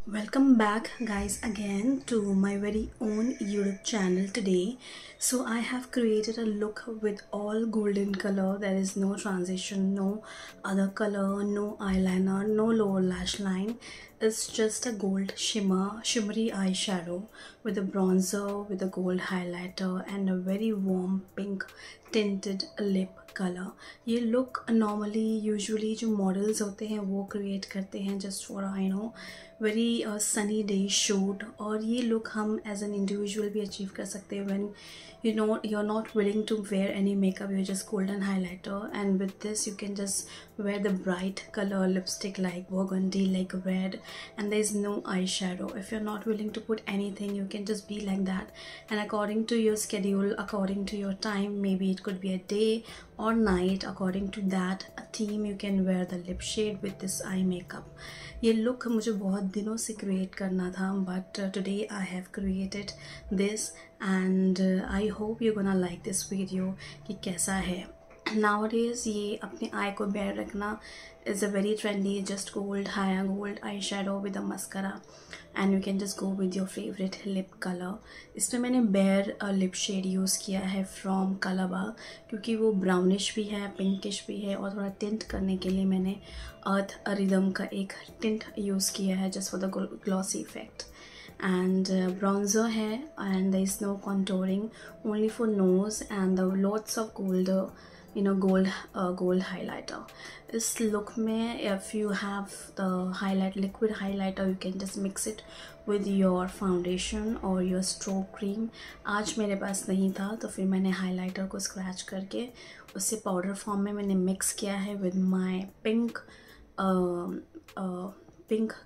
Welcome back guys again to my very own YouTube channel today. So I have created a look with all golden color. There is no transition, no other color, no eyeliner, no lower lash line. It's just a gold shimmery eyeshadow with a bronzer, with a gold highlighter and a very warm pink tinted lip colour. ये look normally usually जो models होते हैं वो create करते हैं just for very sunny day shoot. और ये look हम एज एन इंडिविजुअल भी अचीव कर सकते हैं when you are not willing to wear any makeup. You just golden highlighter and with this you can just wear the bright color lipstick like burgundy, like red, and there is no eyeshadow. If you're not willing to put anything, you can just be like that, and according to your schedule, according to your time, maybe it could be a day or night, according to that a theme, you can wear the lip shade with this eye makeup. ये look मुझे बहुत दिनों से create करना था, but today I have created this and I hope you're gonna like this video कि कैसा है. Nowadays ये अपने आई को बेयर रखना is a very trendy. Just gold eyeshadow with a mascara and you can just go with your favorite lip color. इसमें मैंने bear lip shade use किया है फ्रॉम कलाबा क्योंकि वो ब्राउनिश भी है, पिंकिश भी है, और थोड़ा टिंट करने के लिए मैंने अर्थ रिदम का एक टिंट यूज़ किया है just for the glossy effect. And bronzer है and there is no contouring, only for nose and the lots of gold highlighter. इस look में if you have the liquid highlighter you can just mix it with your foundation or your stroke cream. आज मेरे पास नहीं था तो फिर मैंने highlighter को scratch करके उससे powder form में मैंने mix किया है with my pink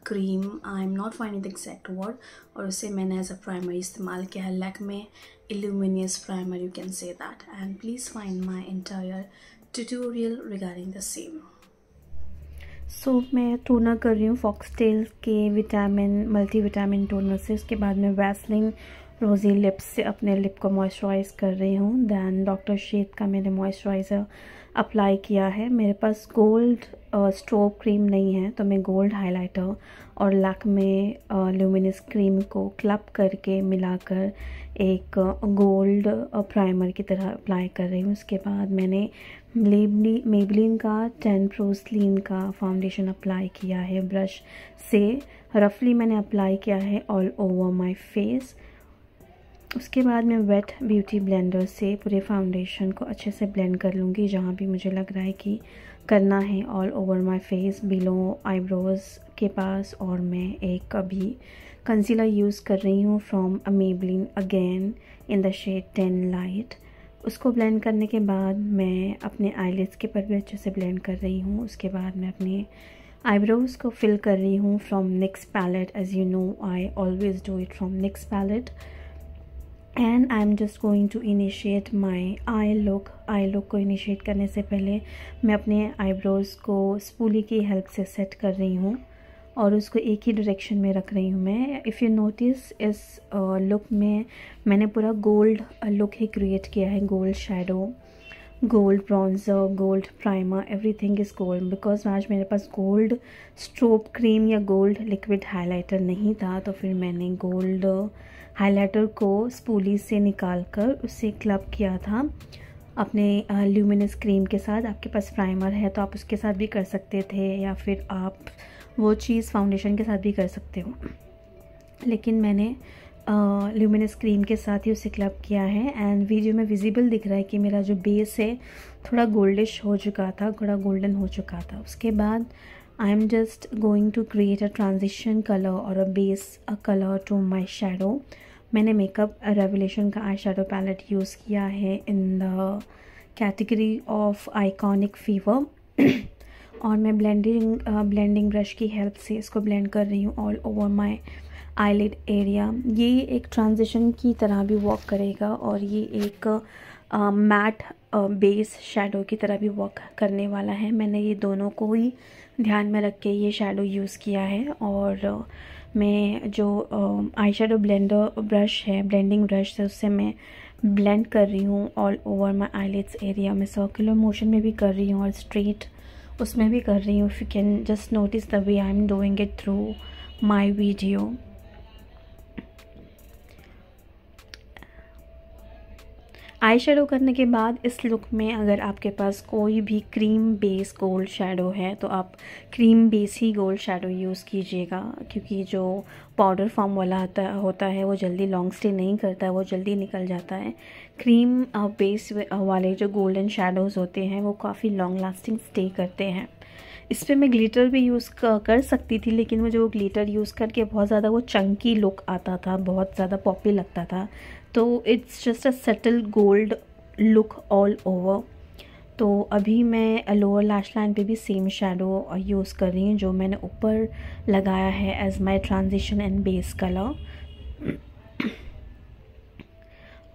cream. I'm not finding the exact word. और उसे मैंने as a primer इस्तेमाल किया है, Lakme Illuminous Primer, you can say that, and please find my entire tutorial regarding the same. So मैं toner कर रही हूँ फॉक्सटेल के मल्टीविटामिन टोनर से. उसके बाद मैं वैसलिन रोजी लिप्स से अपने लिप को मॉइस्चराइज़ कर रही हूँ. दैन डॉक्टर शेड का मैंने मॉइस्चराइज़र अप्लाई किया है. मेरे पास गोल्ड स्ट्रोब क्रीम नहीं है तो मैं गोल्ड हाइलाइटर और लैक्मे ल्यूमिनस क्रीम को क्लब करके मिलाकर एक गोल्ड प्राइमर की तरह अप्लाई कर रही हूँ. उसके बाद मैंने मेबलिन का 10 Pro Slim का फाउंडेशन अप्लाई किया है ब्रश से. रफली मैंने अप्लाई किया है ऑल ओवर माय फेस. उसके बाद मैं वेट ब्यूटी ब्लेंडर से पूरे फाउंडेशन को अच्छे से ब्लेंड कर लूँगी जहाँ भी मुझे लग रहा है कि करना है all over my face, below eyebrows के पास. और मैं एक अभी कंसीलर यूज़ कर रही हूँ from Maybelline again in the shade 10 light. उसको ब्लेंड करने के बाद मैं अपने आईलिड्स के पर भी अच्छे से ब्लेंड कर रही हूँ. उसके बाद मैं अपने आईब्रोज़ को फिल कर रही हूँ from NYX palette. As you know I always do it from NYX palette. And I am just going to initiate my eye look को इनिशिएट करने से पहले मैं अपने आईब्रोज़ को स्पूली की हेल्प से सेट कर रही हूँ और उसको एक ही डायरेक्शन में रख रही हूँ मैं. इफ़ यू नोटिस इस लुक में मैंने पूरा गोल्ड लुक ही क्रिएट किया है. Gold shadow, gold bronzer, gold primer, everything is gold. Because आज मेरे पास गोल्ड स्ट्रोब क्रीम या गोल्ड लिक्विड हाइलाइटर नहीं था तो फिर मैंने गोल्ड हाइलाइटर को स्पूली से निकाल कर उससे क्लब किया था अपने ल्यूमिनस क्रीम के साथ. आपके पास प्राइमर है तो आप उसके साथ भी कर सकते थे या फिर आप वो चीज़ फाउंडेशन के साथ भी कर सकते हो, लेकिन मैंने ल्यूमिनस क्रीम के साथ ही उसे क्लब किया है. एंड वीडियो में विजिबल दिख रहा है कि मेरा जो बेस है थोड़ा गोल्डिश हो चुका था, थोड़ा गोल्डन हो चुका था. उसके बाद I am just going to create a transition colour और a base colour to my shadow. मैंने मेकअप रेवोल्यूशन का आई शेडो पैलेट यूज़ किया है in the category of iconic fever. और मैं ब्लेंडिंग ब्रश की हेल्प से इसको ब्लेंड कर रही हूँ all over my eyelid area. ये एक ट्रांजिशन की तरह भी वर्क करेगा और ये एक मैट बेस शेडो की तरह भी वर्क करने वाला है. मैंने ये दोनों को ही ध्यान में रख के ये शेडो यूज़ किया है. और मैं जो आई शेडो ब्लेंडिंग ब्रश है उससे मैं ब्लेंड कर रही हूँ all over my eyelids area. मैं सर्कुलर मोशन में भी कर रही हूँ और स्ट्रेट उसमें भी कर रही हूँ. If you can just notice the way I am doing it through my video. Eye shadow करने के बाद इस लुक में अगर आपके पास कोई भी क्रीम बेस गोल्ड शेडो है तो आप क्रीम बेस ही गोल्ड शेडो यूज़ कीजिएगा, क्योंकि जो पाउडर फॉर्म वाला होता है वो जल्दी लॉन्ग स्टे नहीं करता है, वो जल्दी निकल जाता है। क्रीम बेस वाले जो गोल्डन शेडोज़ होते हैं वो काफ़ी लॉन्ग लास्टिंग स्टे करते हैं। इस पर मैं ग्लिटर भी यूज़ कर सकती थी, लेकिन मुझे वो ग्लिटर यूज़ करके बहुत ज़्यादा वो चंकी लुक आता था, बहुत ज़्यादा पॉपी लगता था। तो it's just a settle gold look all over. तो अभी मैं लोअर लैश लाइन पे भी सेम शेडो यूज़ कर रही हूँ जो मैंने ऊपर लगाया है as my transition and base colour.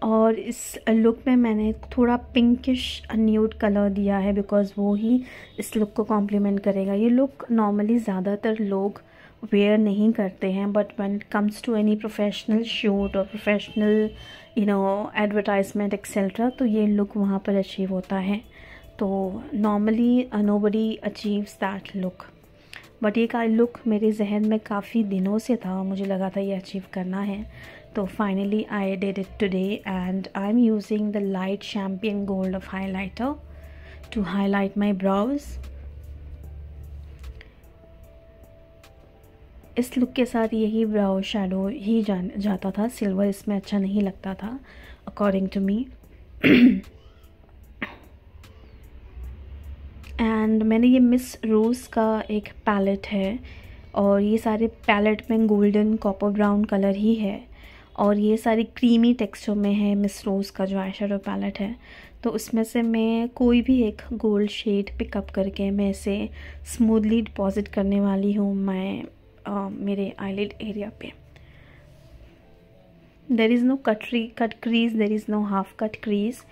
और इस लुक में मैंने थोड़ा पिंकिश न्यूड कलर दिया है बिकॉज़ वो ही इस लुक को कॉम्प्लीमेंट करेगा। ये लुक नॉर्मली ज़्यादातर लोग वेयर नहीं करते हैं, but when it comes to any professional shoot और प्रोफेशनल एडवर्टाइजमेंट एक्सेट्रा, तो ये लुक वहाँ पर अचीव होता है। तो normally nobody achieves that look, but ये का लुक मेरे जहन में काफ़ी दिनों से था, मुझे लगा था ये अचीव करना है। तो finally I did it today and I am using the light champagne gold of highlighter to highlight my brows. इस लुक के साथ यही ब्राउ शेडो ही जाता था, सिल्वर इसमें अच्छा नहीं लगता था अकॉर्डिंग टू मी। एंड मैंने ये मिस रोज़ का एक पैलेट है और ये सारे पैलेट में गोल्डन कॉपर ब्राउन कलर ही है और ये सारी क्रीमी टेक्सचर में है मिस रोज़ का जो आई शेडो पैलेट है। तो उसमें से मैं कोई भी एक गोल्ड शेड पिकअप करके मैं इसे स्मूथली डिपॉजिट करने वाली हूँ मैं मेरे आईलिड एरिया पे। There is no cut crease, there is no half cut crease.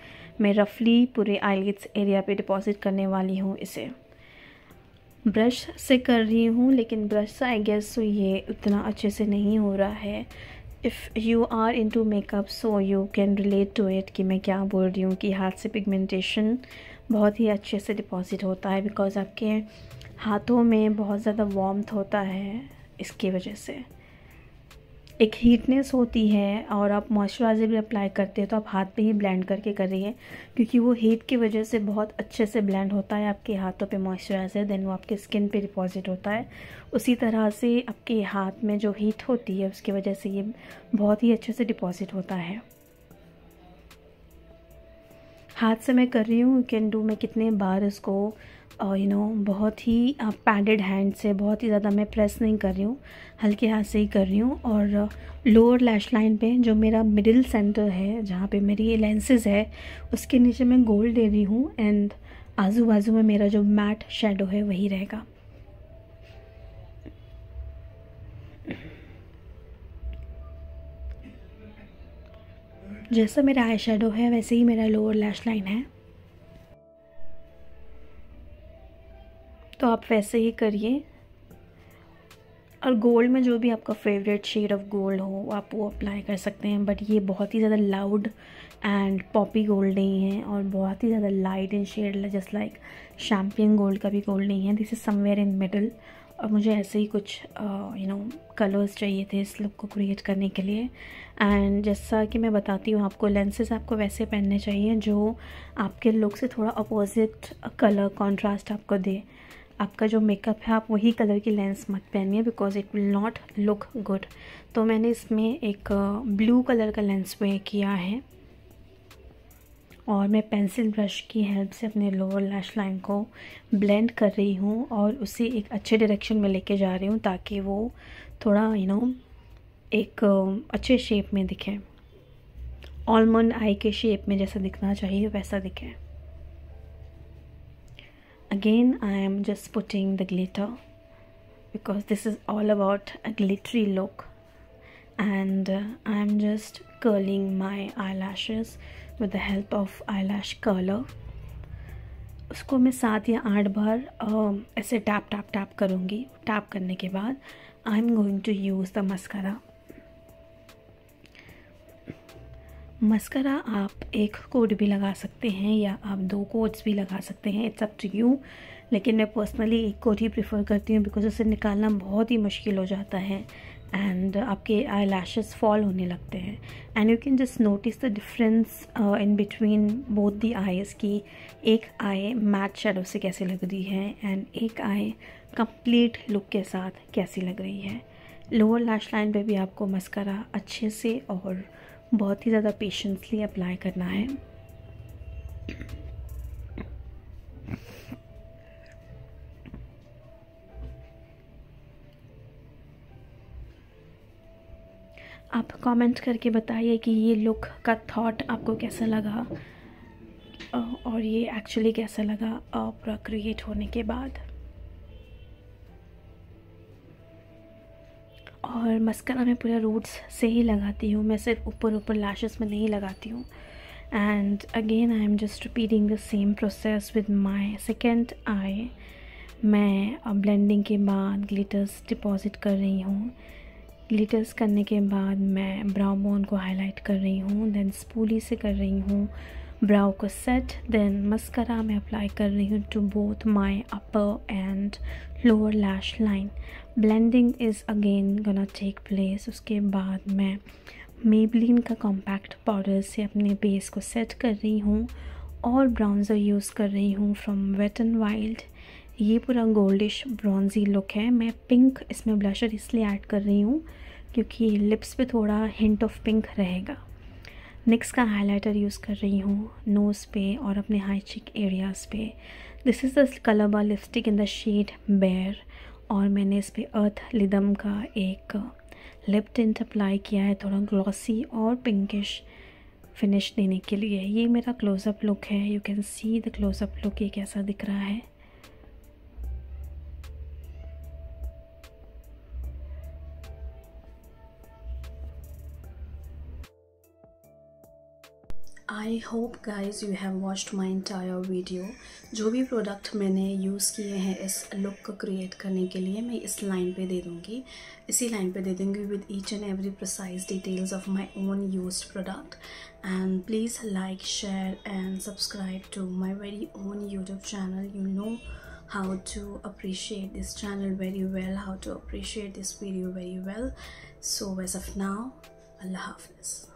मैं रफली पूरे आईलिड्स एरिया पे डिपॉजिट करने वाली हूँ इसे। ब्रश से कर रही हूँ, लेकिन ब्रश से आई गेस सो ये उतना अच्छे से नहीं हो रहा है। If you are into makeup so you can relate to it कि मैं क्या बोल रही हूँ कि हाथ से पिगमेंटेशन बहुत ही अच्छे से डिपॉजिट होता है बिकॉज आपके हाथों में बहुत ज़्यादा वार्मथ होता है, इसकी वजह से एक हीटनेस होती है। और आप मॉइस्चराइज़र भी अप्लाई करते हैं तो आप हाथ पे ही ब्लेंड करके कर रही है, क्योंकि वो हीट की वजह से बहुत अच्छे से ब्लेंड होता है आपके हाथों पे मॉइस्चराइज़र, देन वो आपके स्किन पे डिपॉजिट होता है। उसी तरह से आपके हाथ में जो हीट होती है उसकी वजह से ये बहुत ही अच्छे से डिपॉजिट होता है। हाथ से मैं कर रही हूँ, यू कैन डू, मैं कितने बार इसको बहुत ही पैडेड हैंड से, बहुत ही ज़्यादा मैं प्रेस नहीं कर रही हूँ, हल्के हाथ से ही कर रही हूँ। और लोअर लैश लाइन पे जो मेरा मिडिल सेंटर है, जहाँ पे मेरी लेंसेज है, उसके नीचे मैं गोल्ड दे रही हूँ एंड आजू बाजू में मेरा जो मैट शेडो है वही रहेगा। जैसा मेरा आई शेडो है वैसे ही मेरा लोअर लैश लाइन है, तो आप वैसे ही करिए। और गोल्ड में जो भी आपका फेवरेट शेड ऑफ गोल्ड हो आप वो अप्लाई कर सकते हैं, बट ये बहुत ही ज़्यादा लाउड एंड पॉपी गोल्ड नहीं है और बहुत ही ज़्यादा light in shade just like champagne gold का भी गोल्ड नहीं है। This is somewhere in middle. और मुझे ऐसे ही कुछ कलर्स चाहिए थे इस लुक को क्रिएट करने के लिए। एंड जैसा कि मैं बताती हूँ आपको, लेंसेज आपको वैसे पहनने चाहिए जो आपके लुक से थोड़ा अपोजिट कलर कॉन्ट्रास्ट आपको दे। आपका जो मेकअप है आप वही कलर की लेंस मत पहनिए because it will not look good. तो मैंने इसमें एक ब्लू कलर का लेंस वेयर किया है और मैं पेंसिल ब्रश की हेल्प से अपने लोअर लैश लाइन को ब्लेंड कर रही हूँ और उसे एक अच्छे डायरेक्शन में लेके जा रही हूँ ताकि वो थोड़ा एक अच्छे शेप में दिखे, आलमंड आई के शेप में जैसा दिखना चाहिए वैसा दिखे। Again, I am just putting the glitter because this is all about a glittery look, and I am just curling my eyelashes with the help of eyelash curler. उसको मैं 7 या 8 बार ऐसे टैप करूँगी। टैप करने के बाद I am going to use the mascara. Mascara आप एक कोट भी लगा सकते हैं या आप 2 कोट्स भी लगा सकते हैं, इट्स अप टू यू। लेकिन मैं पर्सनली एक कोट ही प्रेफर करती हूँ बिकॉज उसे निकालना बहुत ही मुश्किल हो जाता है एंड आपके आई लैशेस फॉल होने लगते हैं and you can just notice the difference in between both the eyes की एक आई मैट शेडो से कैसी लग रही है एंड एक आई कंप्लीट लुक के साथ कैसी लग रही है। लोअर लैश लाइन पे भी आपको मस्कारा अच्छे से और बहुत ही ज़्यादा पेशेंसली अप्लाई करना है। आप कमेंट करके बताइए कि ये लुक का थॉट आपको कैसा लगा और ये एक्चुअली कैसा लगा पूरा क्रिएट होने के बाद। और मस्कारा मैं पूरा रूट्स से ही लगाती हूँ, मैं सिर्फ ऊपर ऊपर लैशेस में नहीं लगाती हूँ। And again I am just repeating the same process with my second I. मैं ब्लेंडिंग के बाद ग्लिटर्स डिपॉजिट कर रही हूँ। ग्लिटर्स करने के बाद मैं ब्राउ बोन को हाईलाइट कर रही हूँ, देन स्पूली से कर रही हूँ ब्राउ को सेट, देन मस्कारा में अप्लाई कर रही हूँ to both my upper and lower lash line. Blending is again gonna take place. उसके बाद मैं मेबलिन का कॉम्पैक्ट पाउडर से अपने बेस को सेट कर रही हूँ और ब्राउन्जर यूज़ कर रही हूँ फ्रॉम वेट एंड वाइल्ड। ये पूरा गोल्डिश ब्रॉन्जी लुक है। मैं पिंक इसमें ब्लशर इसलिए ऐड कर रही हूँ क्योंकि लिप्स पे थोड़ा हिंट ऑफ पिंक रहेगा। निक्स का हाइलाइटर यूज़ कर रही हूँ नोज़ पे और अपने हाई चिक एरियाज़ पे। This is the colour bar lipstick in the shade bare और मैंने इस पर अर्थ लिदम का एक लिप टिंट अप्लाई किया है, थोड़ा ग्लॉसी और पिंकिश फिनिश देने के लिए। ये मेरा क्लोज़अप लुक है, you can see the closeup look, ये कैसा दिख रहा है। I hope guys you have watched my entire video. जो भी प्रोडक्ट मैंने यूज़ किए हैं इस लुक को क्रिएट करने के लिए मैं इस लाइन पे दे दूँगी, इसी लाइन पे दे दूँगी with each and every precise details of my own used product. And please like, share and subscribe to my very own YouTube channel. You know how to appreciate this channel very well, how to appreciate this video very well. So as of now, Allah Hafiz.